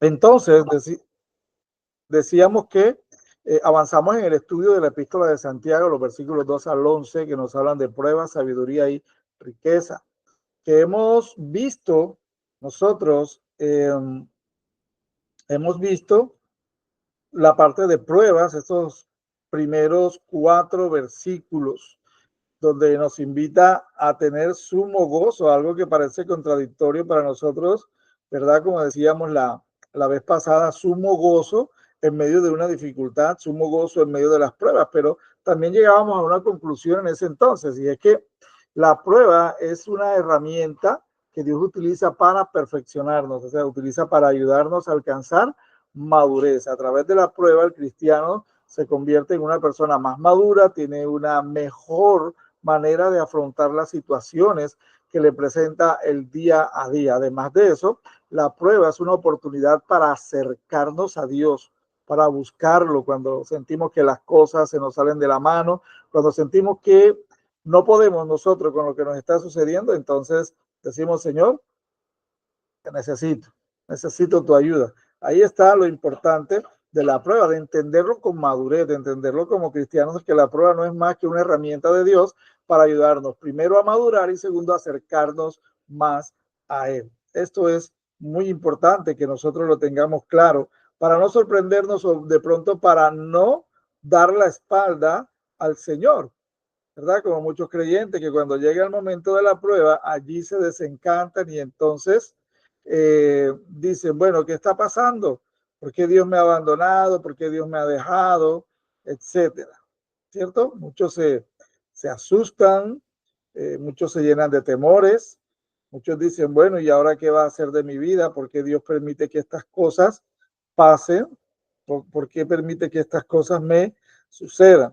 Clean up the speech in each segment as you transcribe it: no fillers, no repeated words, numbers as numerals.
Entonces, decíamos que avanzamos en el estudio de la epístola de Santiago, los versículos 2 al 11, que nos hablan de pruebas, sabiduría y riqueza, que hemos visto nosotros, hemos visto la parte de pruebas, estos primeros 4 versículos, donde nos invita a tener sumo gozo, algo que parece contradictorio para nosotros, ¿verdad? Como decíamos la vez pasada, sumo gozo en medio de una dificultad, sumo gozo en medio de las pruebas, pero también llegábamos a una conclusión en ese entonces, y es que la prueba es una herramienta que Dios utiliza para perfeccionarnos, o sea, utiliza para ayudarnos a alcanzar madurez. A través de la prueba, el cristiano se convierte en una persona más madura, tiene una mejor manera de afrontar las situaciones que le presenta el día a día. Además de eso, la prueba es una oportunidad para acercarnos a Dios, para buscarlo cuando sentimos que las cosas se nos salen de la mano, cuando sentimos que no podemos nosotros con lo que nos está sucediendo, entonces decimos, Señor, te necesito tu ayuda. Ahí está lo importante de la prueba, de entenderlo con madurez, de entenderlo como cristianos, que la prueba no es más que una herramienta de Dios para ayudarnos, primero a madurar y segundo a acercarnos más a Él. Esto es muy importante que nosotros lo tengamos claro para no sorprendernos o de pronto para no dar la espalda al Señor, ¿verdad? Como muchos creyentes que cuando llega el momento de la prueba, allí se desencantan y entonces dicen, bueno, ¿qué está pasando? ¿Por qué Dios me ha abandonado? ¿Por qué Dios me ha dejado? Etcétera, ¿cierto? Muchos se asustan, muchos se llenan de temores, muchos dicen, bueno, ¿y ahora qué va a hacer de mi vida? ¿Por qué Dios permite que estas cosas pasen? ¿Por qué permite que estas cosas me sucedan?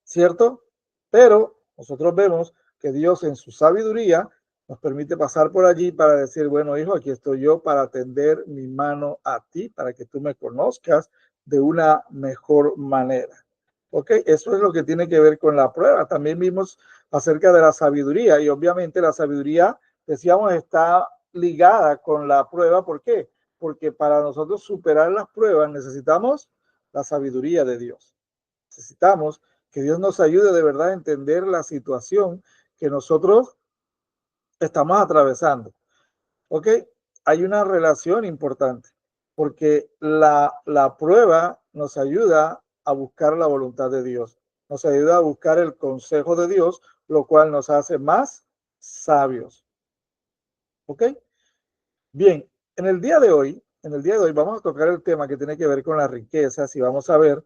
¿Cierto? Pero nosotros vemos que Dios en su sabiduría nos permite pasar por allí para decir, bueno, hijo, aquí estoy yo para tender mi mano a ti, para que tú me conozcas de una mejor manera. ¿Ok? Eso es lo que tiene que ver con la prueba. También vimos acerca de la sabiduría y obviamente la sabiduría, decíamos, está ligada con la prueba. ¿Por qué? Porque para nosotros superar las pruebas necesitamos la sabiduría de Dios. Necesitamos que Dios nos ayude de verdad a entender la situación que nosotros estamos atravesando. ¿Ok? Hay una relación importante porque la prueba nos ayuda a buscar la voluntad de Dios, nos ayuda a buscar el consejo de Dios, lo cual nos hace más sabios. ¿Ok? Bien, en el día de hoy vamos a tocar el tema que tiene que ver con las riquezas y vamos a ver,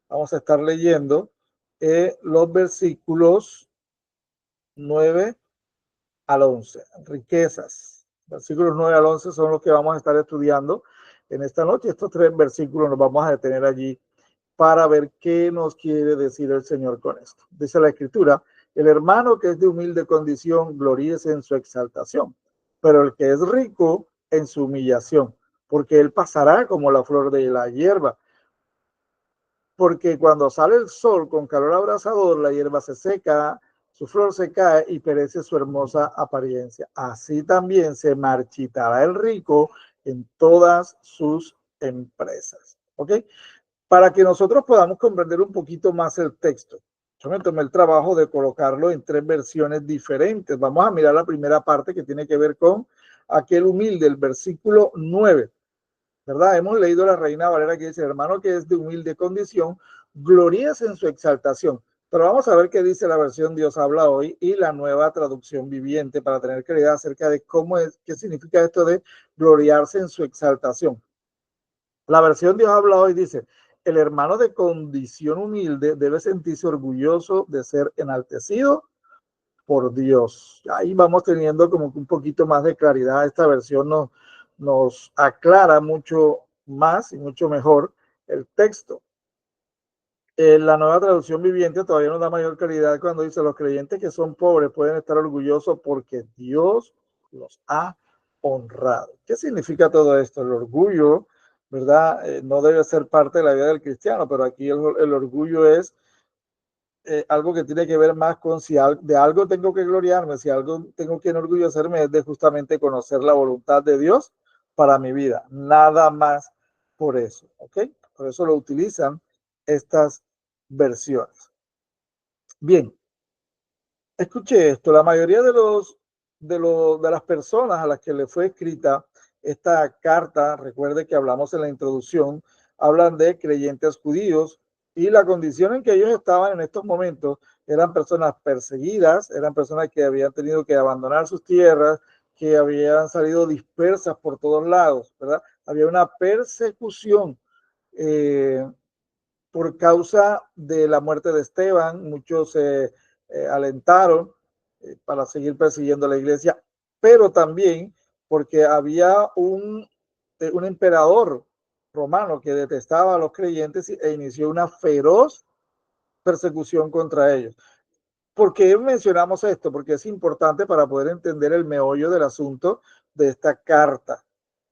vamos a estar leyendo los versículos 9 al 11, riquezas. Versículos 9 al 11 son los que vamos a estar estudiando en esta noche. Estos 3 versículos nos vamos a detener allí para ver qué nos quiere decir el Señor con esto. Dice la Escritura, el hermano que es de humilde condición, gloríese en su exaltación, pero el que es rico en su humillación, porque él pasará como la flor de la hierba. Porque cuando sale el sol con calor abrasador, la hierba se seca, su flor se cae y perece su hermosa apariencia. Así también se marchitará el rico en todas sus empresas. ¿Ok? Para que nosotros podamos comprender un poquito más el texto, yo me tomé el trabajo de colocarlo en 3 versiones diferentes. Vamos a mirar la primera parte que tiene que ver con aquel humilde, el versículo 9. ¿Verdad? Hemos leído la Reina Valera que dice, hermano que es de humilde condición, glorías en su exaltación. Pero vamos a ver qué dice la versión Dios habla hoy y la nueva traducción viviente para tener claridad acerca de cómo es, qué significa esto de gloriarse en su exaltación. La versión Dios habla hoy dice, el hermano de condición humilde debe sentirse orgulloso de ser enaltecido por Dios. Ahí vamos teniendo como un poquito más de claridad. Esta versión nos aclara mucho más y mucho mejor el texto. La nueva traducción viviente todavía nos da mayor claridad cuando dice los creyentes que son pobres pueden estar orgullosos porque Dios los ha honrado. ¿Qué significa todo esto? El orgullo, ¿verdad? No debe ser parte de la vida del cristiano, pero aquí el orgullo es algo que tiene que ver más con si de algo tengo que gloriarme, si algo tengo que enorgullecerme, es de justamente conocer la voluntad de Dios para mi vida, nada más por eso, ¿ok? Por eso lo utilizan estas versiones. Bien, escuche esto, la mayoría de las personas a las que le fue escrita esta carta, recuerde que hablamos en la introducción, hablan de creyentes judíos y la condición en que ellos estaban en estos momentos eran personas perseguidas, eran personas que habían tenido que abandonar sus tierras, que habían salido dispersas por todos lados, ¿verdad? Había una persecución eh, por causa de la muerte de Esteban. Muchos se alentaron para seguir persiguiendo a la iglesia, pero también porque había un emperador romano que detestaba a los creyentes e inició una feroz persecución contra ellos. ¿Por qué mencionamos esto? Porque es importante para poder entender el meollo del asunto de esta carta.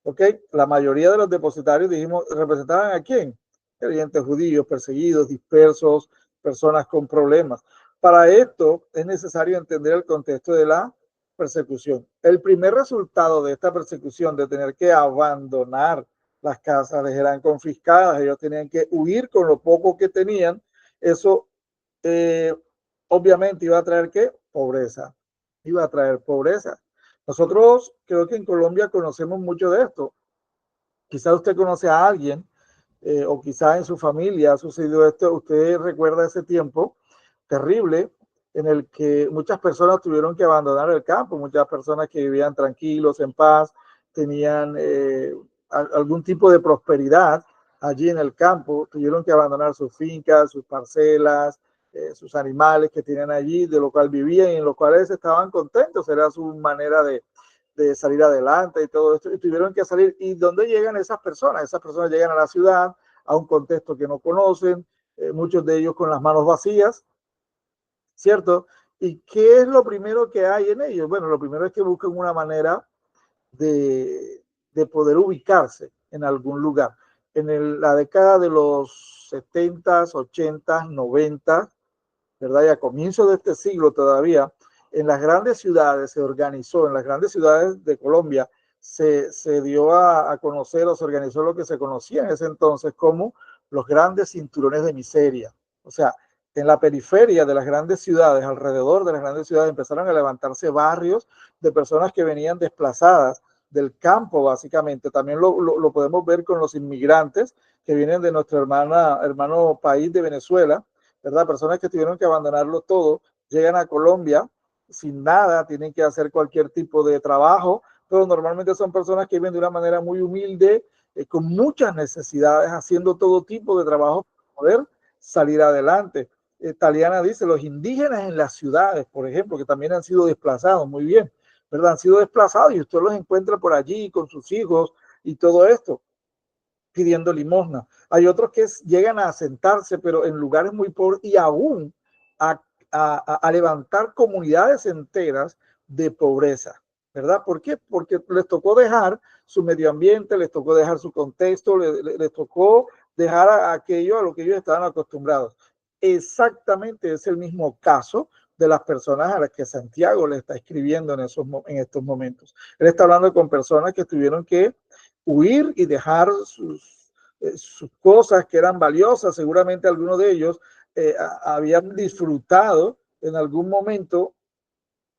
¿Ok? La mayoría de los depositarios, dijimos, ¿representaban a quién? Creyentes judíos, perseguidos, dispersos, personas con problemas. Para esto es necesario entender el contexto de la persecución. El primer resultado de esta persecución, de tener que abandonar las casas, les eran confiscadas, ellos tenían que huir con lo poco que tenían, eso eh, obviamente iba a traer ¿qué? Pobreza. Iba a traer pobreza. Nosotros creo que en Colombia conocemos mucho de esto. Quizás usted conoce a alguien o quizás en su familia ha sucedido esto. Usted recuerda ese tiempo terrible en el que muchas personas tuvieron que abandonar el campo, muchas personas que vivían tranquilos, en paz, tenían algún tipo de prosperidad allí en el campo, tuvieron que abandonar sus fincas, sus parcelas, sus animales que tenían allí, de lo cual vivían y en los cuales estaban contentos, era su manera de salir adelante y todo esto, y tuvieron que salir. ¿Y dónde llegan esas personas? Esas personas llegan a la ciudad, a un contexto que no conocen, muchos de ellos con las manos vacías, ¿cierto? ¿Y qué es lo primero que hay en ellos? Bueno, lo primero es que buscan una manera de poder ubicarse en algún lugar. La década de los 70s, 80s, 90s, ¿verdad? Y a comienzos de este siglo todavía, en las grandes ciudades se organizó, en las grandes ciudades de Colombia, se dio a conocer o se organizó lo que se conocía en ese entonces como los grandes cinturones de miseria. O sea, en la periferia de las grandes ciudades, alrededor de las grandes ciudades, empezaron a levantarse barrios de personas que venían desplazadas del campo, básicamente. También lo podemos ver con los inmigrantes que vienen de nuestro hermano país de Venezuela, ¿verdad? Personas que tuvieron que abandonarlo todo, llegan a Colombia sin nada, tienen que hacer cualquier tipo de trabajo, pero normalmente son personas que viven de una manera muy humilde, con muchas necesidades, haciendo todo tipo de trabajo para poder salir adelante. Taliana dice, los indígenas en las ciudades, por ejemplo, que también han sido desplazados, muy bien, ¿verdad? Han sido desplazados y usted los encuentra por allí con sus hijos y todo esto pidiendo limosna. Hay otros que llegan a asentarse, pero en lugares muy pobres y aún a levantar comunidades enteras de pobreza, ¿verdad? ¿Por qué? Porque les tocó dejar su medio ambiente, les tocó dejar su contexto, les tocó dejar aquello a lo que ellos estaban acostumbrados. Exactamente es el mismo caso de las personas a las que Santiago le está escribiendo en estos momentos. Él está hablando con personas que tuvieron que huir y dejar sus cosas que eran valiosas. Seguramente algunos de ellos habían disfrutado en algún momento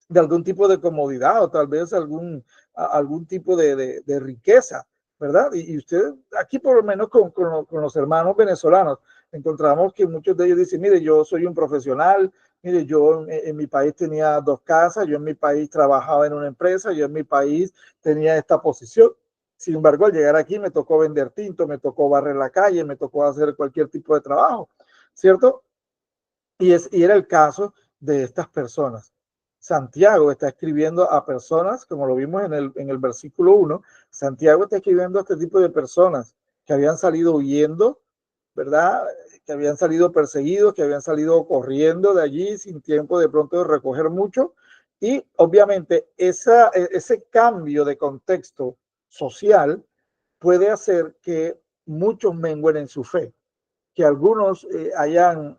de algún tipo de comodidad o tal vez algún tipo de riqueza, ¿verdad? Y usted aquí por lo menos con los hermanos venezolanos encontramos que muchos de ellos dicen, mire, yo soy un profesional, mire, yo en mi país tenía 2 casas, yo en mi país trabajaba en una empresa, yo en mi país tenía esta posición. Sin embargo, al llegar aquí me tocó vender tinto, me tocó barrer la calle, me tocó hacer cualquier tipo de trabajo, ¿cierto? Y era el caso de estas personas. Santiago está escribiendo a personas, como lo vimos en el versículo 1, Santiago está escribiendo a este tipo de personas que habían salido huyendo, ¿verdad? Que habían salido perseguidos, que habían salido corriendo de allí sin tiempo de pronto de recoger mucho. Y obviamente ese cambio de contexto social puede hacer que muchos mengüen en su fe, que algunos hayan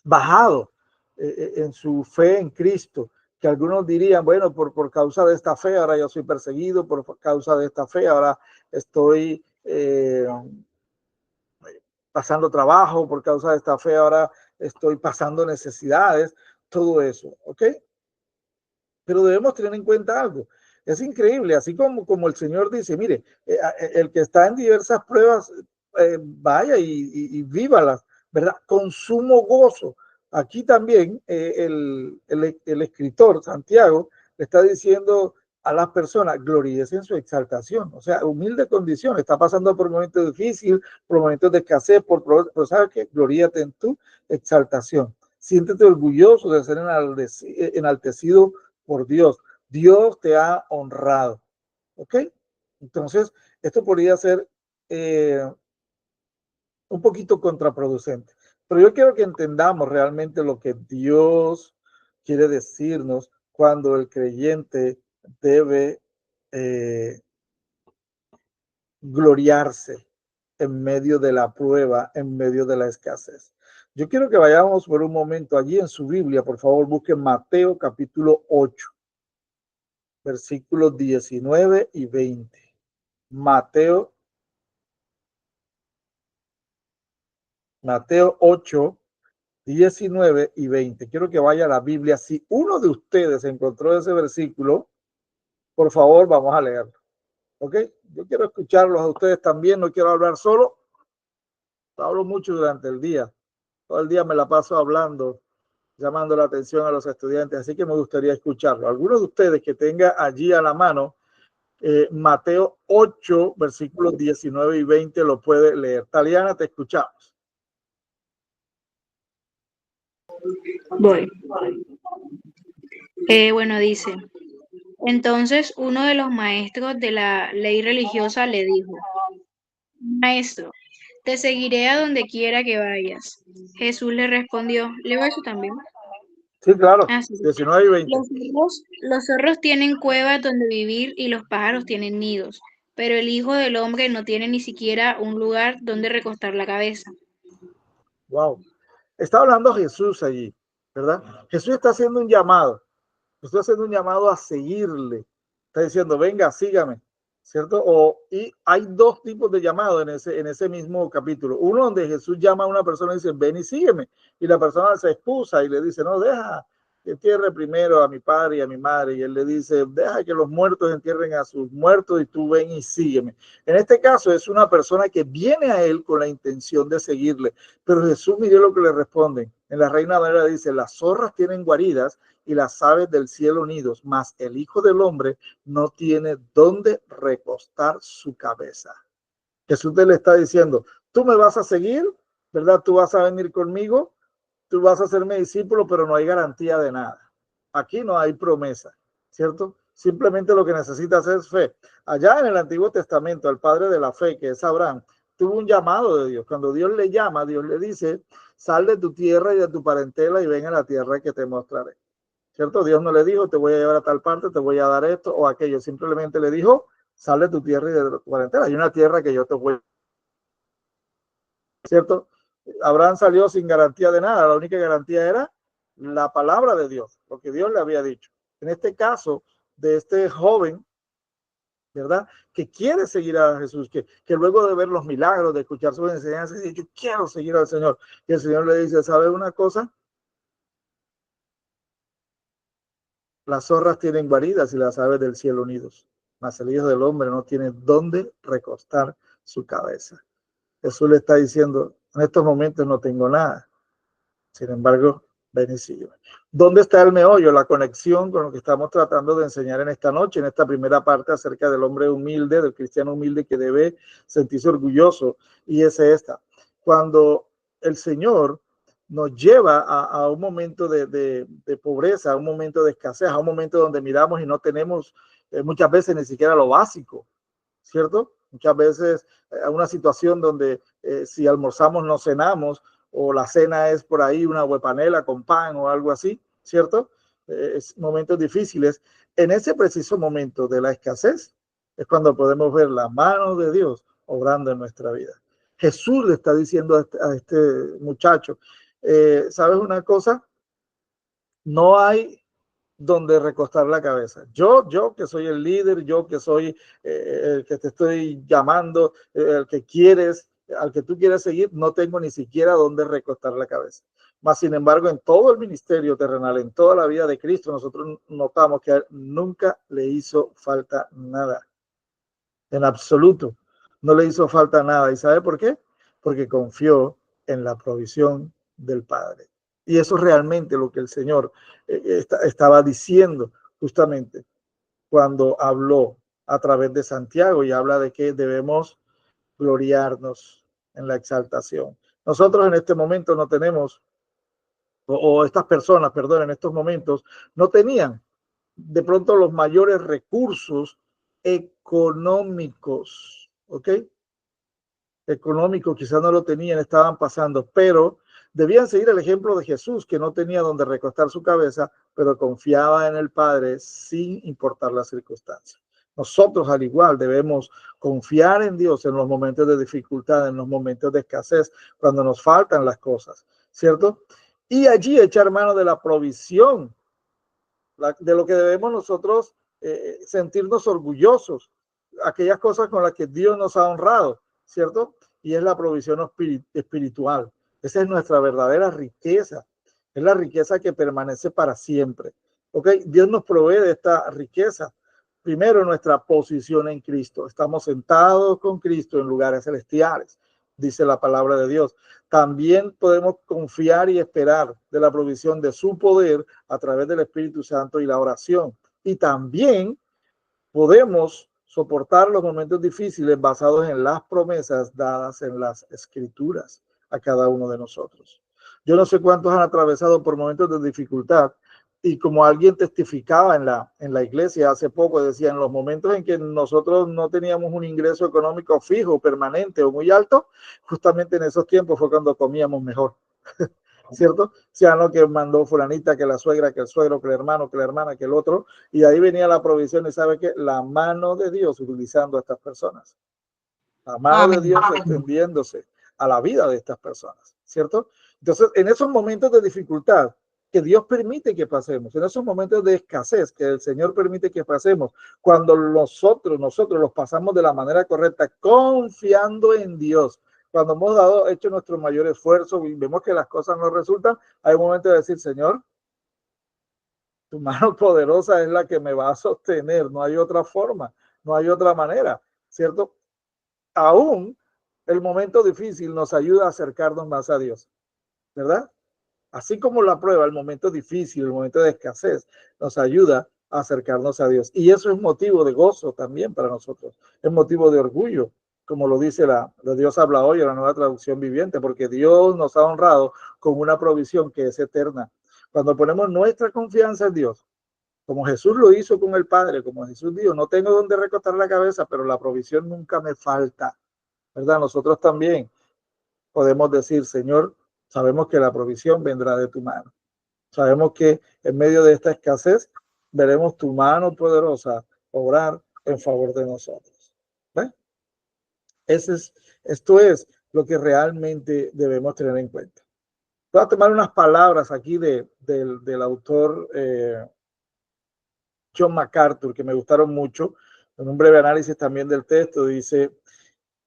bajado en su fe en Cristo, que algunos dirían, bueno, por causa de esta fe, ahora yo soy perseguido, por causa de esta fe, ahora estoy pasando trabajo, por causa de esta fe, ahora estoy pasando necesidades, todo eso, ¿ok? Pero debemos tener en cuenta algo. Es increíble, así como el Señor dice, mire, el que está en diversas pruebas, vaya y vívalas, ¿verdad? Con sumo gozo. Aquí también el escritor Santiago le está diciendo a las personas, gloríese en su exaltación, o sea, humilde condición, está pasando por momentos difíciles, por momentos de escasez, pero ¿sabes qué? Gloríate en tu exaltación. Siéntete orgulloso de ser enaltecido por Dios. Dios te ha honrado. ¿Ok? Entonces, esto podría ser un poquito contraproducente. Pero yo quiero que entendamos realmente lo que Dios quiere decirnos cuando el creyente debe gloriarse en medio de la prueba, en medio de la escasez. Yo quiero que vayamos por un momento allí en su Biblia, por favor, busquen Mateo capítulo 8. Versículos 19 y 20. Mateo 8, 19 y 20. Quiero que vaya a la Biblia. Si uno de ustedes encontró ese versículo, por favor, vamos a leerlo. ¿Ok? Yo quiero escucharlos a ustedes también, no quiero hablar solo. Hablo mucho durante el día. Todo el día me la paso hablando, llamando la atención a los estudiantes, así que me gustaría escucharlo. Algunos de ustedes que tenga allí a la mano Mateo 8, versículos 19 y 20 lo puede leer. Taliana, te escuchamos. Voy. Bueno, dice, entonces uno de los maestros de la ley religiosa le dijo, Maestro, te seguiré a donde quiera que vayas. Jesús le respondió, ¿leo eso también? Sí, claro, Sí. 19 y 20. Los zorros tienen cuevas donde vivir y los pájaros tienen nidos, pero el Hijo del Hombre no tiene ni siquiera un lugar donde recostar la cabeza. Wow. Está hablando Jesús allí, ¿verdad? Jesús está haciendo un llamado. Está haciendo un llamado a seguirle. Está diciendo, venga, sígame, ¿cierto? Y hay dos tipos de llamados en ese mismo capítulo. Uno donde Jesús llama a una persona y dice, ven y sígueme. Y la persona se excusa y le dice, no, deja que entierre primero a mi padre y a mi madre. Y él le dice, deja que los muertos entierren a sus muertos y tú ven y sígueme. En este caso es una persona que viene a él con la intención de seguirle. Pero Jesús, mire lo que le responden. En la Reina Valera dice, las zorras tienen guaridas y las aves del cielo nidos, mas el Hijo del Hombre no tiene dónde recostar su cabeza. Jesús te le está diciendo, tú me vas a seguir, ¿verdad? Tú vas a venir conmigo, tú vas a ser mi discípulo, pero no hay garantía de nada. Aquí no hay promesa, ¿cierto? Simplemente lo que necesitas es fe. Allá en el Antiguo Testamento, el padre de la fe, que es Abraham, tuvo un llamado de Dios. Cuando Dios le llama, Dios le dice, sal de tu tierra y de tu parentela y ven a la tierra que te mostraré. ¿Cierto? Dios no le dijo, te voy a llevar a tal parte, te voy a dar esto o aquello. Simplemente le dijo, sal de tu tierra y de tu parentela. Hay una tierra que yo te voy a... ¿Cierto? Abraham salió sin garantía de nada. La única garantía era la palabra de Dios, lo que Dios le había dicho. En este caso, de este joven, ¿verdad? Que quiere seguir a Jesús, que luego de ver los milagros, de escuchar sus enseñanzas, dice, yo quiero seguir al Señor. Y el Señor le dice, ¿sabes una cosa? Las zorras tienen guaridas y las aves del cielo nidos, mas el Hijo del Hombre no tiene dónde recostar su cabeza. Jesús le está diciendo, en estos momentos no tengo nada. Sin embargo, ven y sígueme. ¿Dónde está el meollo, la conexión con lo que estamos tratando de enseñar en esta noche, en esta primera parte acerca del hombre humilde, del cristiano humilde que debe sentirse orgulloso? Y es esta. Cuando el Señor nos lleva a un momento de pobreza, a un momento de escasez, a un momento donde miramos y no tenemos muchas veces ni siquiera lo básico, ¿cierto? Muchas veces a una situación donde si almorzamos no cenamos, o la cena es por ahí una huepanela con pan o algo así, ¿cierto? Es momentos difíciles. En ese preciso momento de la escasez es cuando podemos ver la mano de Dios obrando en nuestra vida. Jesús le está diciendo a este muchacho, ¿sabes una cosa? No hay donde recostar la cabeza. Yo que soy el líder, yo que soy el que te estoy llamando, el que quieres, al que tú quieres seguir, no tengo ni siquiera donde recostar la cabeza. Mas, sin embargo, en todo el ministerio terrenal, en toda la vida de Cristo, nosotros notamos que a él nunca le hizo falta nada. En absoluto. No le hizo falta nada. ¿Y sabe por qué? Porque confió en la provisión del Padre. Y eso es realmente lo que el Señor estaba diciendo justamente cuando habló a través de Santiago y habla de que debemos gloriarnos en la exaltación. Nosotros en este momento no tenemos, o estas personas, perdón, en estos momentos no tenían de pronto los mayores recursos económicos, ¿ok? Económico quizás no lo tenían, estaban pasando, pero debían seguir el ejemplo de Jesús, que no tenía donde recostar su cabeza, pero confiaba en el Padre sin importar las circunstancias. Nosotros al igual debemos confiar en Dios en los momentos de dificultad, en los momentos de escasez, cuando nos faltan las cosas, ¿cierto? Y allí echar mano de la provisión, de lo que debemos nosotros sentirnos orgullosos, aquellas cosas con las que Dios nos ha honrado, ¿cierto? Y es la provisión espiritual. Esa es nuestra verdadera riqueza. Es la riqueza que permanece para siempre. ¿Ok? Dios nos provee de esta riqueza. Primero, nuestra posición en Cristo. Estamos sentados con Cristo en lugares celestiales, dice la palabra de Dios. También podemos confiar y esperar de la provisión de su poder a través del Espíritu Santo y la oración. Y también podemos soportar los momentos difíciles basados en las promesas dadas en las Escrituras a cada uno de nosotros. Yo no sé cuántos han atravesado por momentos de dificultad y como alguien testificaba en la iglesia hace poco, decía, en los momentos en que nosotros no teníamos un ingreso económico fijo, permanente o muy alto, justamente en esos tiempos fue cuando comíamos mejor. ¿Cierto? Sea lo que mandó fulanita, que la suegra, que el suegro, que el hermano, que la hermana, que el otro, y ahí venía la provisión y sabe que la mano de Dios utilizando a estas personas, la mano de Amén. Dios extendiéndose a la vida de estas personas, ¿cierto? Entonces, en esos momentos de dificultad que Dios permite que pasemos, en esos momentos de escasez que el Señor permite que pasemos, cuando nosotros los pasamos de la manera correcta, confiando en Dios, cuando hemos hecho nuestro mayor esfuerzo y vemos que las cosas no resultan, hay un momento de decir, Señor, tu mano poderosa es la que me va a sostener, no hay otra forma, no hay otra manera, ¿cierto? Aún el momento difícil nos ayuda a acercarnos más a Dios, ¿verdad? Así como la prueba, el momento difícil, el momento de escasez, nos ayuda a acercarnos a Dios. Y eso es motivo de gozo también para nosotros, es motivo de orgullo, como lo dice la Dios habla hoy en la Nueva Traducción Viviente, porque Dios nos ha honrado con una provisión que es eterna. Cuando ponemos nuestra confianza en Dios, como Jesús lo hizo con el Padre, como Jesús dijo, no tengo donde recostar la cabeza, pero la provisión nunca me falta, ¿verdad? Nosotros también podemos decir, Señor, sabemos que la provisión vendrá de tu mano. Sabemos que en medio de esta escasez veremos tu mano poderosa obrar en favor de nosotros. ¿Ves? Esto es lo que realmente debemos tener en cuenta. Voy a tomar unas palabras aquí del autor John MacArthur que me gustaron mucho. En un breve análisis también del texto dice,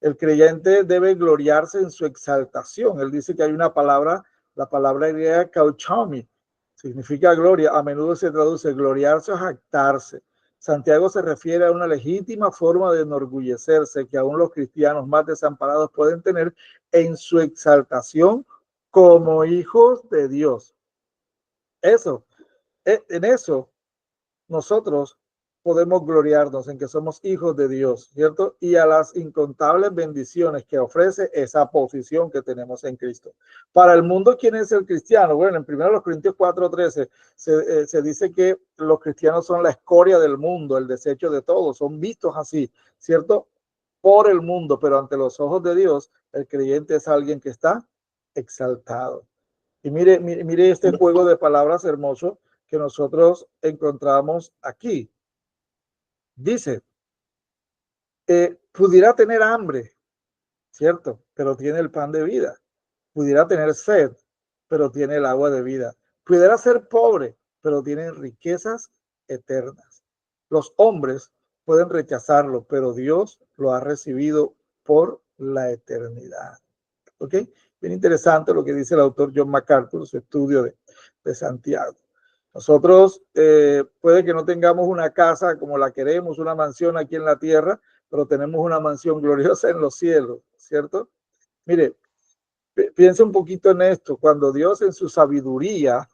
el creyente debe gloriarse en su exaltación. Él dice que hay una palabra, la palabra griega kauchomi, significa gloria. A menudo se traduce gloriarse o jactarse. Santiago se refiere a una legítima forma de enorgullecerse que aún los cristianos más desamparados pueden tener en su exaltación como hijos de Dios. Eso, en eso nosotros podemos gloriarnos en que somos hijos de Dios, ¿cierto? Y a las incontables bendiciones que ofrece esa posición que tenemos en Cristo. Para el mundo, ¿quién es el cristiano? Bueno, en 1 Corintios 4:13 se dice que los cristianos son la escoria del mundo, el desecho de todos, son vistos así, ¿cierto? Por el mundo, pero ante los ojos de Dios, el creyente es alguien que está exaltado. Y mire este juego de palabras hermoso que nosotros encontramos aquí. Dice, pudiera tener hambre, ¿cierto? Pero tiene el pan de vida. Pudiera tener sed, pero tiene el agua de vida. Pudiera ser pobre, pero tienen riquezas eternas. Los hombres pueden rechazarlo, pero Dios lo ha recibido por la eternidad. ¿Ok? Bien interesante lo que dice el autor John MacArthur, su estudio de Santiago. Nosotros puede que no tengamos una casa como la queremos, una mansión aquí en la tierra, pero tenemos una mansión gloriosa en los cielos, ¿cierto? Mire, piensa un poquito en esto. Cuando Dios en su sabiduría,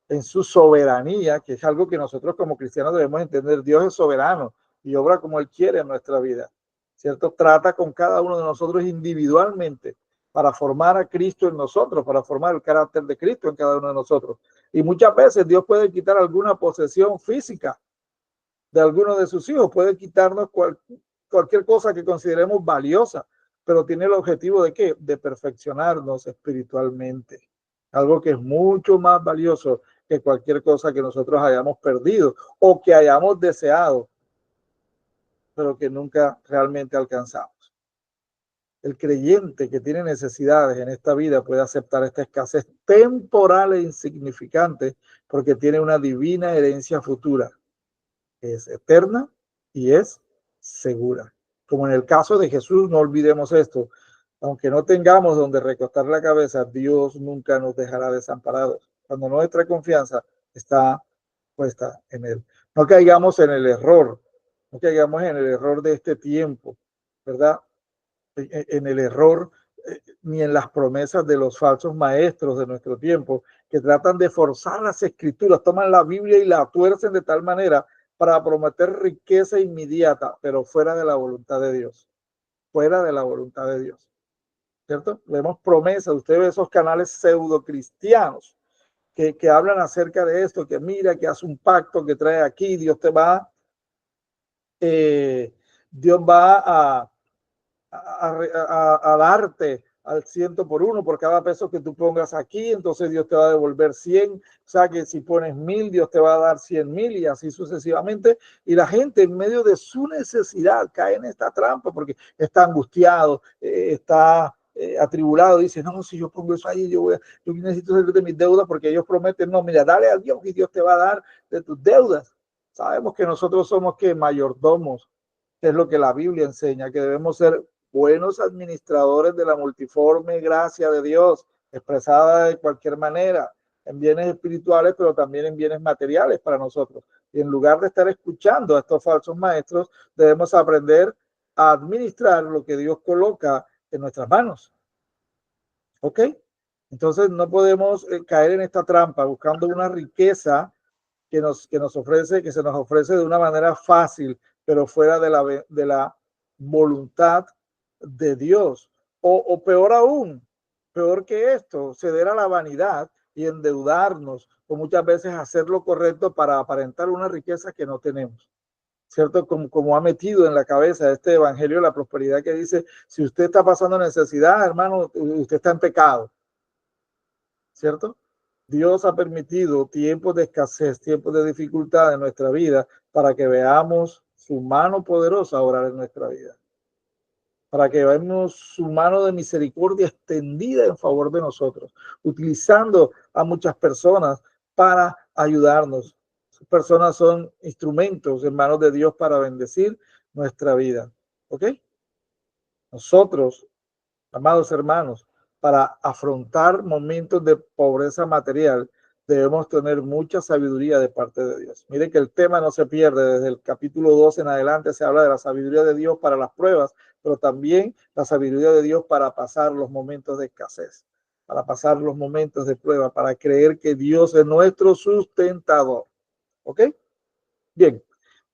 en su soberanía, que es algo que nosotros como cristianos debemos entender, Dios es soberano y obra como Él quiere en nuestra vida, ¿cierto? Trata con cada uno de nosotros individualmente para formar a Cristo en nosotros, para formar el carácter de Cristo en cada uno de nosotros. Y muchas veces Dios puede quitar alguna posesión física de alguno de sus hijos, puede quitarnos cualquier cosa que consideremos valiosa, pero tiene el objetivo de ¿qué? De perfeccionarnos espiritualmente. Algo que es mucho más valioso que cualquier cosa que nosotros hayamos perdido o que hayamos deseado, pero que nunca realmente alcanzamos. El creyente que tiene necesidades en esta vida puede aceptar esta escasez temporal e insignificante porque tiene una divina herencia futura. Es eterna y es segura. Como en el caso de Jesús, no olvidemos esto. Aunque no tengamos donde recostar la cabeza, Dios nunca nos dejará desamparados. Cuando nuestra confianza está puesta en Él. No caigamos en el error, no caigamos en el error de este tiempo, ¿verdad? En el error ni en las promesas de los falsos maestros de nuestro tiempo que tratan de forzar las escrituras, toman la Biblia y la tuercen de tal manera para prometer riqueza inmediata, pero fuera de la voluntad de Dios, fuera de la voluntad de Dios, ¿cierto? Vemos promesas, usted ve esos canales pseudo cristianos que hablan acerca de esto, que mira, que hace un pacto, que trae aquí, Dios va a darte al 100 por 1 por cada peso que tú pongas aquí, entonces Dios te va a devolver 100, o sea que si pones 1000, Dios te va a dar 100,000 y así sucesivamente, y la gente en medio de su necesidad cae en esta trampa porque está angustiado, está atribulado, dice, no, si yo pongo eso ahí, yo necesito salir de mis deudas porque ellos prometen, no, mira, dale a Dios y Dios te va a dar de tus deudas. Sabemos que nosotros somos que mayordomos, que es lo que la Biblia enseña, que debemos ser buenos administradores de la multiforme gracia de Dios, expresada de cualquier manera, en bienes espirituales, pero también en bienes materiales para nosotros. Y en lugar de estar escuchando a estos falsos maestros, debemos aprender a administrar lo que Dios coloca en nuestras manos. ¿Ok? Entonces no podemos caer en esta trampa buscando una riqueza que nos ofrece, que se nos ofrece de una manera fácil, pero fuera de la voluntad de Dios. O peor aún, peor que esto, ceder a la vanidad y endeudarnos, o muchas veces hacer lo correcto para aparentar una riqueza que no tenemos. ¿Cierto? Como ha metido en la cabeza este evangelio de la prosperidad que dice, si usted está pasando necesidad, hermano, usted está en pecado. ¿Cierto? Dios ha permitido tiempos de escasez, tiempos de dificultad en nuestra vida para que veamos su mano poderosa orar en nuestra vida, para que veamos su mano de misericordia extendida en favor de nosotros, utilizando a muchas personas para ayudarnos. Esas personas son instrumentos en manos de Dios para bendecir nuestra vida. ¿Ok? Nosotros, amados hermanos, para afrontar momentos de pobreza material, debemos tener mucha sabiduría de parte de Dios. Mire que el tema no se pierde. Desde el capítulo 2 en adelante se habla de la sabiduría de Dios para las pruebas, pero también la sabiduría de Dios para pasar los momentos de escasez, para pasar los momentos de prueba, para creer que Dios es nuestro sustentador. ¿Ok? Bien.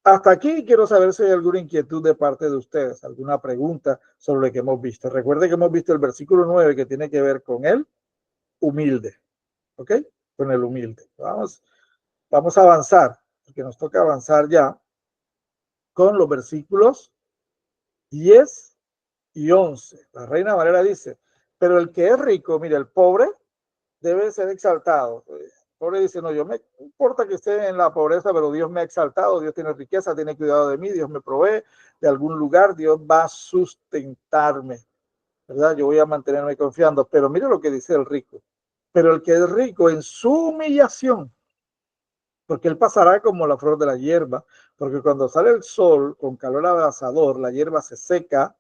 Hasta aquí quiero saber si hay alguna inquietud de parte de ustedes, alguna pregunta sobre lo que hemos visto. Recuerde que hemos visto el versículo 9 que tiene que ver con el humilde, ¿ok? Con el humilde. Vamos a avanzar, porque nos toca avanzar ya con los versículos 10 y 11. La Reina Valera dice, pero el que es rico, mira, el pobre debe ser exaltado. El pobre dice, no, yo me importa que esté en la pobreza, pero Dios me ha exaltado, Dios tiene riqueza, tiene cuidado de mí, Dios me provee de algún lugar, Dios va a sustentarme, ¿verdad? Yo voy a mantenerme confiando, pero mire lo que dice el rico. Pero el que es rico en su humillación porque él pasará como la flor de la hierba, porque cuando sale el sol con calor abrasador, la hierba se seca,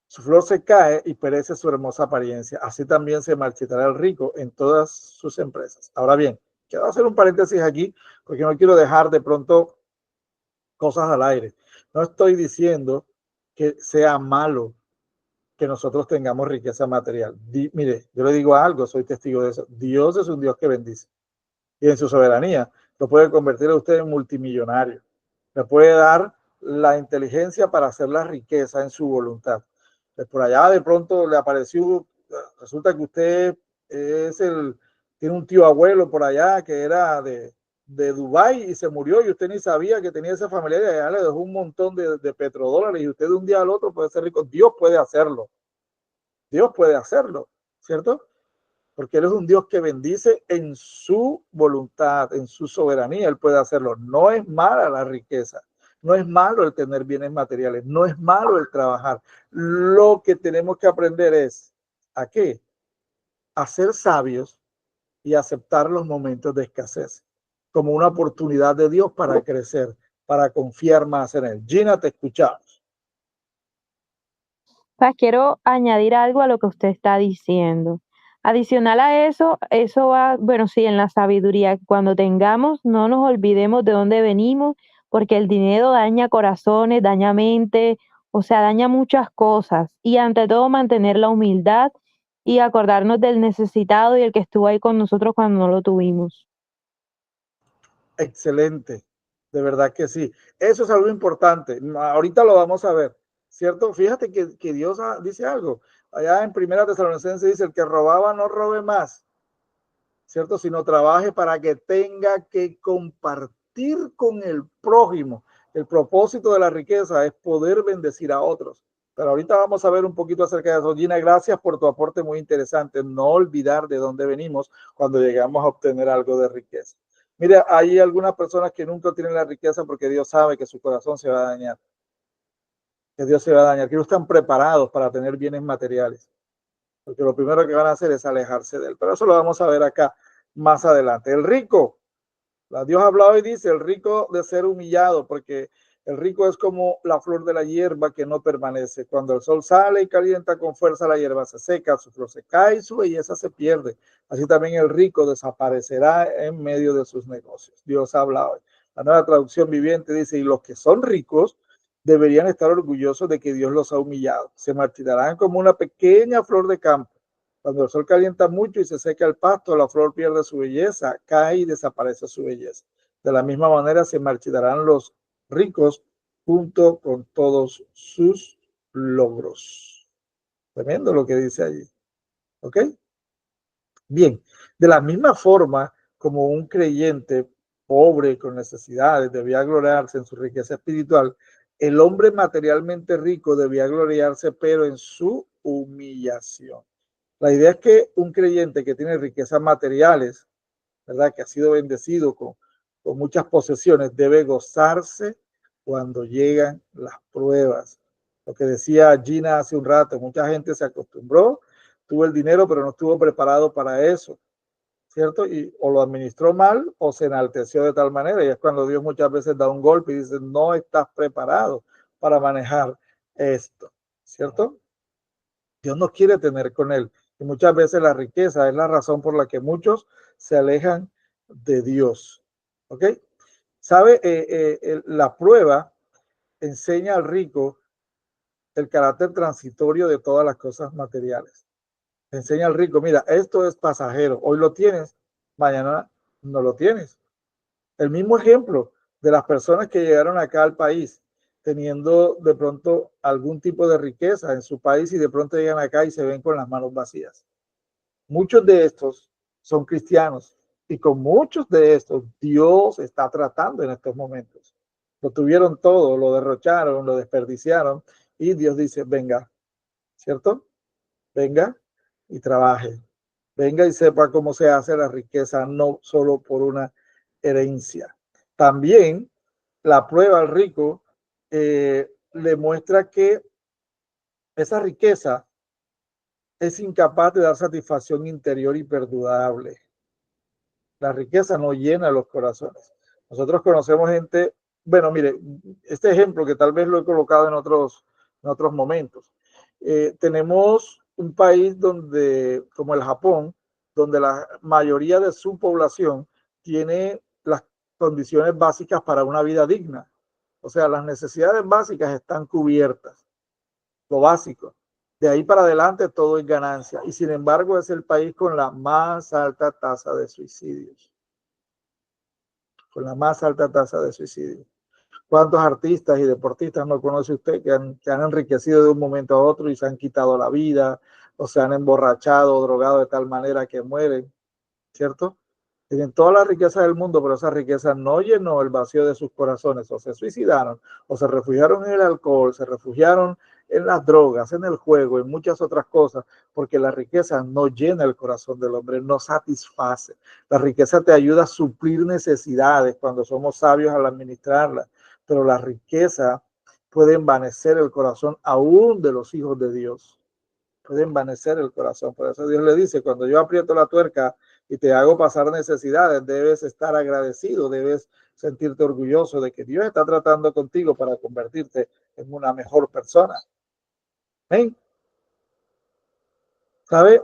su flor se cae y perece su hermosa apariencia. Así también se marchitará el rico en todas sus empresas. Ahora bien, quiero hacer un paréntesis aquí, porque no quiero dejar de pronto cosas al aire. No estoy diciendo que sea malo que nosotros tengamos riqueza material. Mire, yo le digo algo, soy testigo de eso. Dios es un Dios que bendice y en su soberanía lo puede convertir a usted en multimillonario. Le puede dar la inteligencia para hacer la riqueza en su voluntad. Por allá de pronto le apareció, resulta que usted es tiene un tío abuelo por allá que era de Dubái y se murió y usted ni sabía que tenía esa familia y allá le dejó un montón de petrodólares y usted de un día al otro puede ser rico. Dios puede hacerlo. Dios puede hacerlo, ¿cierto? Porque Él es un Dios que bendice en su voluntad, en su soberanía, Él puede hacerlo. No es mala la riqueza, no es malo el tener bienes materiales, no es malo el trabajar. Lo que tenemos que aprender es, ¿a qué? A ser sabios y aceptar los momentos de escasez como una oportunidad de Dios para crecer, para confiar más en Él. Gina, te escuchamos. Sea, quiero añadir algo a lo que usted está diciendo. Adicional a eso va, bueno, sí, en la sabiduría. Cuando tengamos, no nos olvidemos de dónde venimos, porque el dinero daña corazones, daña mente, o sea, daña muchas cosas. Y ante todo, mantener la humildad y acordarnos del necesitado y el que estuvo ahí con nosotros cuando no lo tuvimos. Excelente, de verdad que sí. Eso es algo importante. Ahorita lo vamos a ver, ¿cierto? Fíjate que Dios dice algo. Allá en Primera Tesalonicenses dice, el que robaba no robe más, ¿cierto? Sino trabaje para que tenga que compartir con el prójimo. El propósito de la riqueza es poder bendecir a otros. Pero ahorita vamos a ver un poquito acerca de eso. Gina, gracias por tu aporte muy interesante. No olvidar de dónde venimos cuando llegamos a obtener algo de riqueza. Mira, hay algunas personas que nunca tienen la riqueza porque Dios sabe que su corazón se va a dañar, que Dios se va a dañar, que no están preparados para tener bienes materiales, porque lo primero que van a hacer es alejarse de él. Pero eso lo vamos a ver acá más adelante. El rico, Dios ha hablado y dice, el rico de ser humillado, porque el rico es como la flor de la hierba que no permanece. Cuando el sol sale y calienta con fuerza, la hierba se seca, su flor se cae y su belleza se pierde. Así también el rico desaparecerá en medio de sus negocios. Dios ha hablado. La nueva traducción viviente dice, y los que son ricos deberían estar orgullosos de que Dios los ha humillado. Se marchitarán como una pequeña flor de campo. Cuando el sol calienta mucho y se seca el pasto, la flor pierde su belleza, cae y desaparece su belleza. De la misma manera se marchitarán los ricos junto con todos sus logros. Tremendo lo que dice allí. ¿Ok? Bien, de la misma forma como un creyente pobre con necesidades debía gloriarse en su riqueza espiritual, el hombre materialmente rico debía gloriarse pero en su humillación. La idea es que un creyente que tiene riquezas materiales, ¿verdad? Que ha sido bendecido con muchas posesiones, debe gozarse cuando llegan las pruebas. Lo que decía Gina hace un rato, mucha gente se acostumbró, tuvo el dinero, pero no estuvo preparado para eso, ¿cierto? Y o lo administró mal o se enalteció de tal manera. Y es cuando Dios muchas veces da un golpe y dice, no estás preparado para manejar esto, ¿cierto? Dios no quiere tener con él. Y muchas veces la riqueza es la razón por la que muchos se alejan de Dios. ¿Ok? ¿Sabe? La prueba enseña al rico el carácter transitorio de todas las cosas materiales. Enseña al rico, mira, esto es pasajero. Hoy lo tienes, mañana no lo tienes. El mismo ejemplo de las personas que llegaron acá al país teniendo de pronto algún tipo de riqueza en su país y de pronto llegan acá y se ven con las manos vacías. Muchos de estos son cristianos y con muchos de estos Dios está tratando en estos momentos. Lo tuvieron todo, lo derrocharon, lo desperdiciaron y Dios dice, venga, ¿cierto? Venga y trabaje. Venga y sepa cómo se hace la riqueza, no solo por una herencia. También la prueba al rico le muestra que esa riqueza es incapaz de dar satisfacción interior y perdurable. La riqueza no llena los corazones. Nosotros conocemos gente, bueno, mire, este ejemplo que tal vez lo he colocado en otros momentos. Tenemos un país donde, como el Japón, donde la mayoría de su población tiene las condiciones básicas para una vida digna. O sea, las necesidades básicas están cubiertas, lo básico. De ahí para adelante todo es ganancia. Y sin embargo es el país con la más alta tasa de suicidios. Con la más alta tasa de suicidio. ¿Cuántos artistas y deportistas no conoce usted que han enriquecido de un momento a otro y se han quitado la vida, o se han emborrachado o drogado de tal manera que mueren, ¿cierto? Tienen toda la riqueza del mundo, pero esa riqueza no llenó el vacío de sus corazones, o se suicidaron, o se refugiaron en el alcohol, se refugiaron en las drogas, en el juego, en muchas otras cosas, porque la riqueza no llena el corazón del hombre, no satisface. La riqueza te ayuda a suplir necesidades cuando somos sabios al administrarla, pero la riqueza puede envanecer el corazón aún de los hijos de Dios. Puede envanecer el corazón. Por eso Dios le dice, cuando yo aprieto la tuerca y te hago pasar necesidades, debes estar agradecido, debes sentirte orgulloso de que Dios está tratando contigo para convertirte en una mejor persona. ¿Ven? ¿Sabe?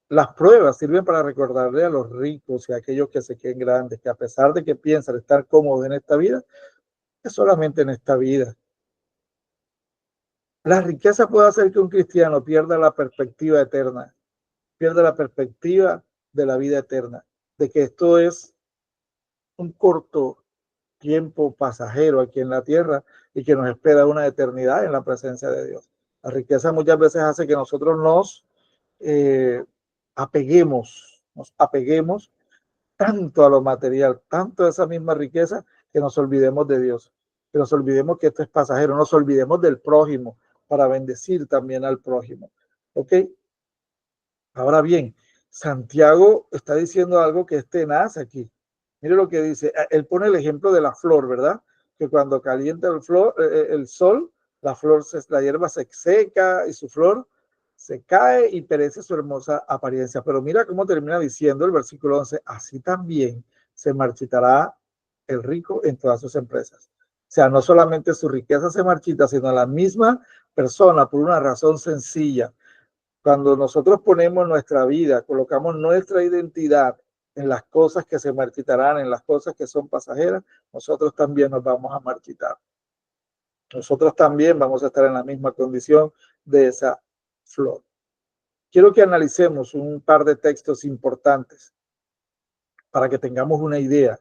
Las pruebas sirven para recordarle a los ricos y a aquellos que se creen grandes que a pesar de que piensan estar cómodos en esta vida, es solamente en esta vida. La riqueza puede hacer que un cristiano pierda la perspectiva eterna, pierda la perspectiva de la vida eterna, de que esto es un corto tiempo pasajero aquí en la tierra y que nos espera una eternidad en la presencia de Dios. La riqueza muchas veces hace que nosotros nos apeguemos tanto a lo material, tanto a esa misma riqueza, que nos olvidemos de Dios, que nos olvidemos que esto es pasajero, nos olvidemos del prójimo para bendecir también al prójimo. ¿Ok? Ahora bien, Santiago está diciendo algo que es tenaz aquí. Mire lo que dice. Él pone el ejemplo de la flor, ¿verdad? Que cuando calienta el sol, la hierba se seca y su flor se cae y perece su hermosa apariencia. Pero mira cómo termina diciendo el versículo 11, así también se marchitará el rico en todas sus empresas. O sea, no solamente su riqueza se marchita, sino la misma persona por una razón sencilla. Cuando nosotros ponemos nuestra vida, colocamos nuestra identidad en las cosas que se marchitarán, en las cosas que son pasajeras, nosotros también nos vamos a marchitar. Nosotros también vamos a estar en la misma condición de esa flor. Quiero que analicemos un par de textos importantes para que tengamos una idea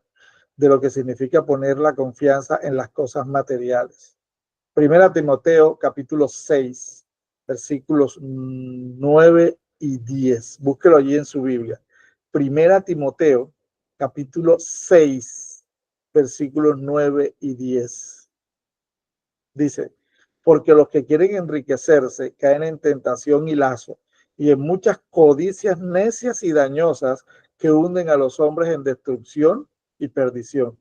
de lo que significa poner la confianza en las cosas materiales. Primera Timoteo, capítulo 6, versículos 9 y 10. Búsquelo allí en su Biblia. Primera Timoteo, capítulo 6, versículos 9 y 10. Dice, porque los que quieren enriquecerse caen en tentación y lazo, y en muchas codicias necias y dañosas que hunden a los hombres en destrucción y perdición.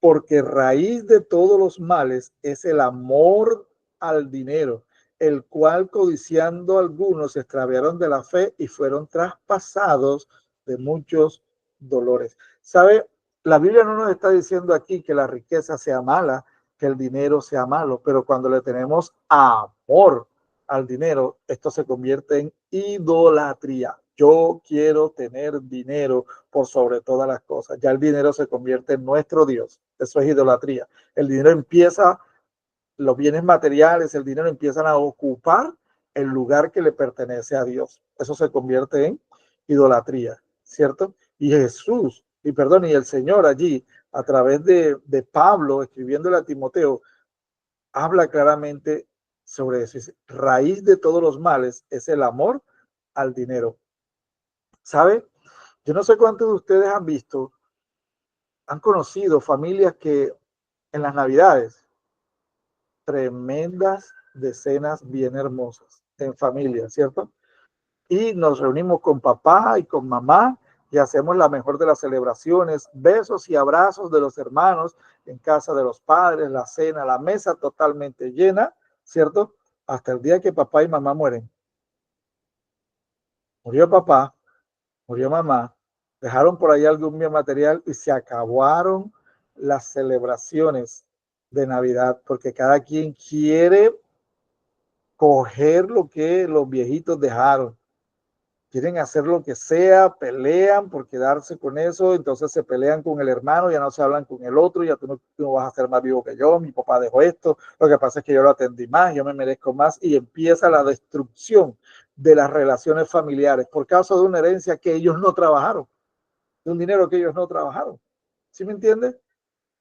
Porque raíz de todos los males es el amor al dinero, el cual codiciando algunos se extraviaron de la fe y fueron traspasados de muchos dolores. ¿Sabe? La Biblia no nos está diciendo aquí que la riqueza sea mala, que el dinero sea malo, pero cuando le tenemos amor al dinero, esto se convierte en idolatría. Yo quiero tener dinero por sobre todas las cosas. Ya el dinero se convierte en nuestro Dios. Eso es idolatría. El dinero empieza, los bienes materiales, el dinero empiezan a ocupar el lugar que le pertenece a Dios. Eso se convierte en idolatría, ¿cierto? Y Jesús, y el Señor allí, a través de Pablo, escribiéndole a Timoteo, habla claramente sobre eso. Dice, raíz de todos los males es el amor al dinero. ¿Sabe? Yo no sé cuántos de ustedes han conocido familias que en las Navidades, tremendas decenas bien hermosas en familia, ¿cierto? Y nos reunimos con papá y con mamá y hacemos la mejor de las celebraciones, besos y abrazos de los hermanos en casa de los padres, la cena, la mesa totalmente llena, ¿cierto? Hasta el día que papá y mamá mueren. Murió papá, murió mamá, dejaron por ahí algún bien material y se acabaron las celebraciones de Navidad, porque cada quien quiere coger lo que los viejitos dejaron. Quieren hacer lo que sea, pelean por quedarse con eso, entonces se pelean con el hermano, ya no se hablan con el otro, ya tú no vas a ser más vivo que yo, mi papá dejó esto, lo que pasa es que yo lo atendí más, yo me merezco más, y empieza la destrucción de las relaciones familiares por causa de una herencia que ellos no trabajaron, de un dinero que ellos no trabajaron. ¿Sí me entiendes?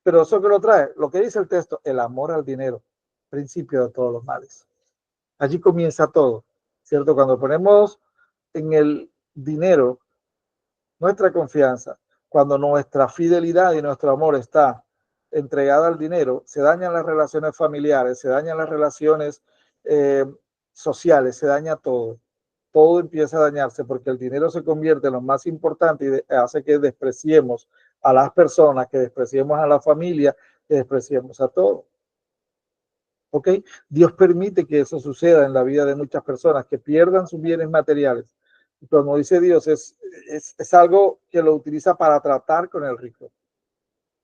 Pero eso que lo trae, lo que dice el texto, el amor al dinero, principio de todos los males. Allí comienza todo, ¿cierto? Cuando ponemos en el dinero nuestra confianza, cuando nuestra fidelidad y nuestro amor está entregada al dinero, se dañan las relaciones familiares, se dañan las relaciones sociales, se daña todo. Todo empieza a dañarse porque el dinero se convierte en lo más importante y hace que despreciemos a las personas, que despreciemos a la familia, que despreciemos a todo. ¿Ok? Dios permite que eso suceda en la vida de muchas personas, que pierdan sus bienes materiales. Y como dice Dios, es algo que lo utiliza para tratar con el rico.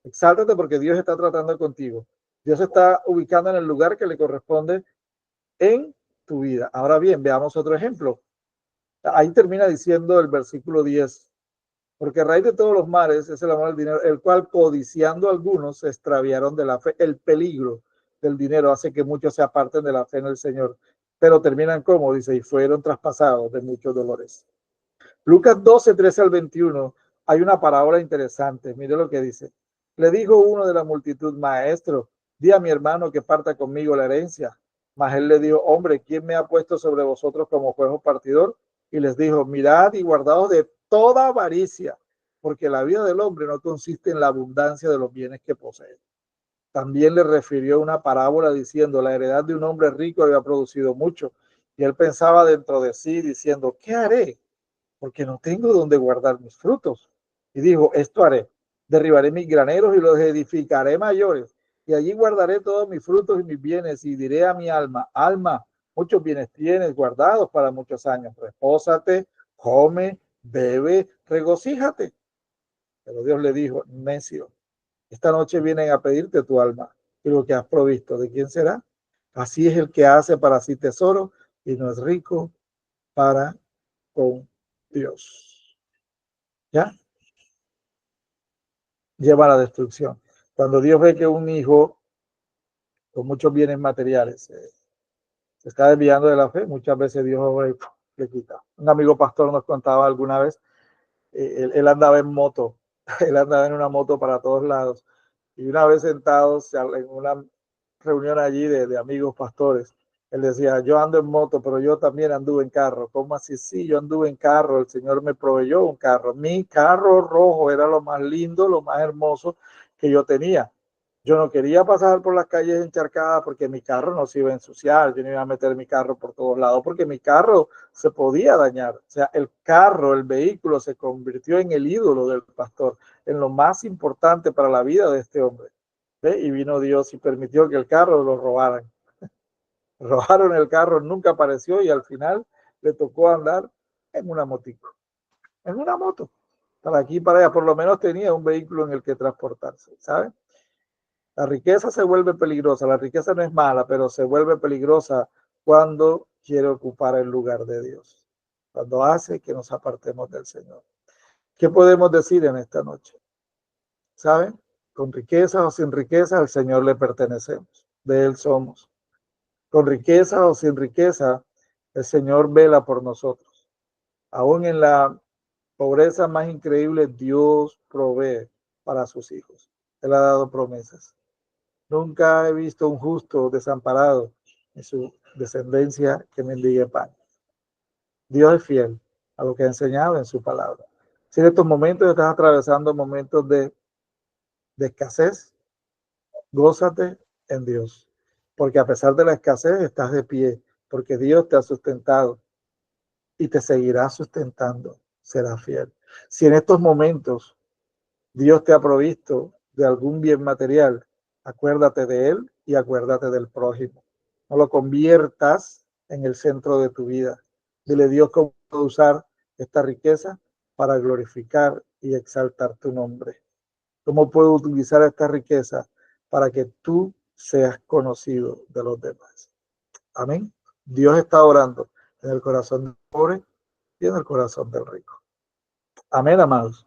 Exáltate porque Dios está tratando contigo. Dios está ubicando en el lugar que le corresponde en tu vida. Ahora bien, veamos otro ejemplo. Ahí termina diciendo el versículo 10. Porque a raíz de todos los males es el amor al dinero, el cual codiciando algunos se extraviaron de la fe. El peligro del dinero hace que muchos se aparten de la fe en el Señor, pero terminan como dice, y fueron traspasados de muchos dolores. Lucas 12, 13 al 21, hay una parábola interesante. Mire lo que dice. Le dijo uno de la multitud, maestro, di a mi hermano que parta conmigo la herencia. Mas él le dijo, hombre, ¿quién me ha puesto sobre vosotros como juez o partidor? Y les dijo, mirad y guardaos de toda avaricia, porque la vida del hombre no consiste en la abundancia de los bienes que posee. También le refirió una parábola diciendo, la heredad de un hombre rico había producido mucho. Y él pensaba dentro de sí diciendo, ¿qué haré? Porque no tengo donde guardar mis frutos. Y dijo, esto haré, derribaré mis graneros y los edificaré mayores, y allí guardaré todos mis frutos y mis bienes, y diré a mi alma, alma, muchos bienes tienes guardados para muchos años, repósate, come, bebe, regocíjate. Pero Dios le dijo, necio, esta noche vienen a pedirte tu alma, y lo que has provisto, ¿de quién será? Así es el que hace para sí tesoro y no es rico para con Dios. ¿Ya? Lleva a la destrucción. Cuando Dios ve que un hijo con muchos bienes materiales se está desviando de la fe, muchas veces Dios le quita. Un amigo pastor nos contaba alguna vez, él andaba en moto, él andaba en una moto para todos lados, y una vez sentados en una reunión allí de amigos pastores, él decía, yo ando en moto, pero yo también anduve en carro. ¿Cómo así? Sí, yo anduve en carro, el Señor me proveyó un carro. Mi carro rojo era lo más lindo, lo más hermoso que yo tenía. Yo no quería pasar por las calles encharcadas porque mi carro no se iba a ensuciar, yo no iba a meter mi carro por todos lados porque mi carro se podía dañar. O sea, el carro, el vehículo se convirtió en el ídolo del pastor, en lo más importante para la vida de este hombre. ¿Ve? Y vino Dios y permitió que el carro lo robaran. Robaron el carro, nunca apareció y al final le tocó andar en una motico, en una moto, para aquí y para allá. Por lo menos tenía un vehículo en el que transportarse, ¿sabes? La riqueza se vuelve peligrosa, la riqueza no es mala, pero se vuelve peligrosa cuando quiere ocupar el lugar de Dios, cuando hace que nos apartemos del Señor. ¿Qué podemos decir en esta noche? ¿Saben? Con riqueza o sin riqueza, al Señor le pertenecemos, de Él somos. Con riqueza o sin riqueza, el Señor vela por nosotros. Aún en la pobreza más increíble, Dios provee para sus hijos. Él ha dado promesas. Nunca he visto un justo desamparado en su descendencia que mendigue pan. Dios es fiel a lo que ha enseñado en su palabra. Si en estos momentos estás atravesando momentos de escasez, gózate en Dios, porque a pesar de la escasez estás de pie, porque Dios te ha sustentado y te seguirá sustentando, será fiel. Si en estos momentos Dios te ha provisto de algún bien material, acuérdate de él y acuérdate del prójimo. No lo conviertas en el centro de tu vida. Dile, Dios, ¿cómo puedo usar esta riqueza para glorificar y exaltar tu nombre. ¿Cómo puedo utilizar esta riqueza para que tú seas conocido de los demás? Amén. Dios está orando en el corazón del pobre y en el corazón del rico. Amén, amados.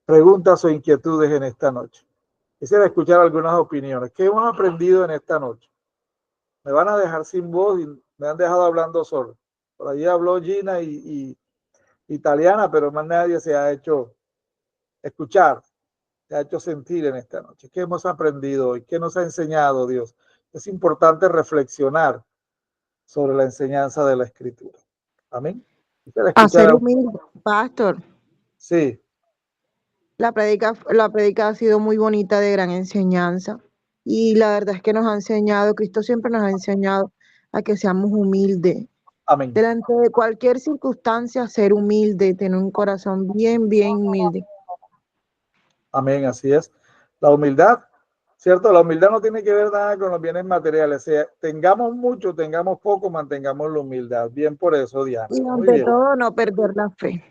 Preguntas o inquietudes en esta noche. Quisiera escuchar algunas opiniones. ¿Qué hemos aprendido en esta noche? Me van a dejar sin voz y me han dejado hablando solo. Por allí habló Gina y Italiana, pero más nadie se ha hecho escuchar, se ha hecho sentir en esta noche. ¿Qué hemos aprendido hoy? ¿Qué nos ha enseñado Dios? Es importante reflexionar sobre la enseñanza de la Escritura. Amén. Quisiera A escuchar ser humilde, pastor. Sí, La prédica ha sido muy bonita, de gran enseñanza. Y la verdad es que nos ha enseñado, Cristo siempre nos ha enseñado a que seamos humildes. amén. Delante de cualquier circunstancia, ser humilde, tener un corazón bien, bien humilde. Amén, así es. La humildad, ¿cierto? La humildad no tiene que ver nada con los bienes materiales. O sea, tengamos mucho, tengamos poco, mantengamos la humildad. Bien por eso, Diana. Y Muy ante bien. todo, no perder la fe.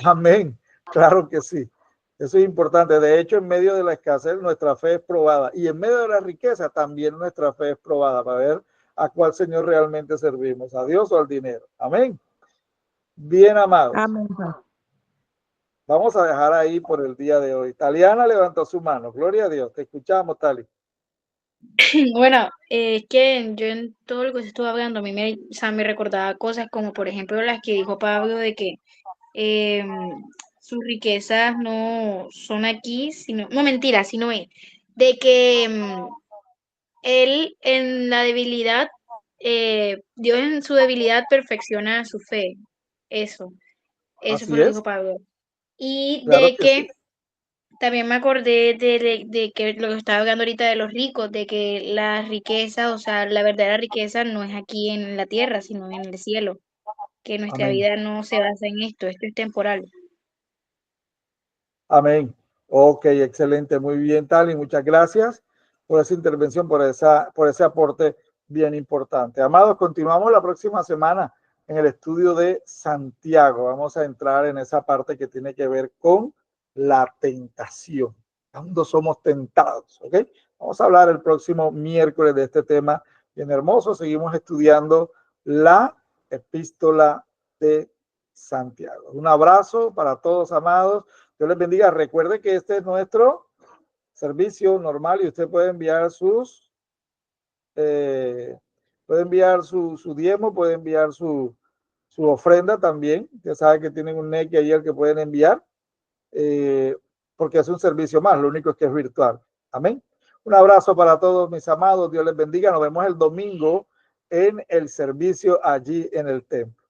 Amén. Claro que sí. Eso es importante. De hecho, en medio de la escasez, nuestra fe es probada. Y en medio de la riqueza, también nuestra fe es probada para ver a cuál Señor realmente servimos, a Dios o al dinero. Amén. Bien, amados. Amén. Vamos a dejar ahí por el día de hoy. Taliana levantó su mano. Gloria a Dios. Te escuchamos, Tali. Bueno, es que yo en todo lo que se estuvo hablando, a mí o sea, me recordaba cosas como, por ejemplo, las que dijo Pablo de que eh, sus riquezas no son aquí, sino, no mentira, sino es, de que él en la debilidad, Dios en su debilidad perfecciona su fe. Eso fue Así lo que es. dijo Pablo. Y Claro de que sí. que también me acordé de que lo que estaba hablando ahorita de los ricos, de que la riqueza, o sea, la verdadera riqueza no es aquí en la tierra, sino en el cielo, que nuestra Amén. vida no se basa en esto es temporal. Amén. Ok, excelente. Muy bien, Tali. Muchas gracias por esa intervención, por ese aporte bien importante. Amados, continuamos la próxima semana en el estudio de Santiago. Vamos a entrar en esa parte que tiene que ver con la tentación. Cuando somos tentados, ¿ok? Vamos a hablar el próximo miércoles de este tema bien hermoso. Seguimos estudiando la epístola de Santiago. Un abrazo para todos, amados. Dios les bendiga. Recuerde que este es nuestro servicio normal y usted puede enviar su diezmo, puede enviar su ofrenda también. Usted sabe que tienen un NEC ahí al que pueden enviar, porque es un servicio más, lo único es que es virtual. Amén. Un abrazo para todos mis amados. Dios les bendiga. Nos vemos el domingo en el servicio allí en el templo.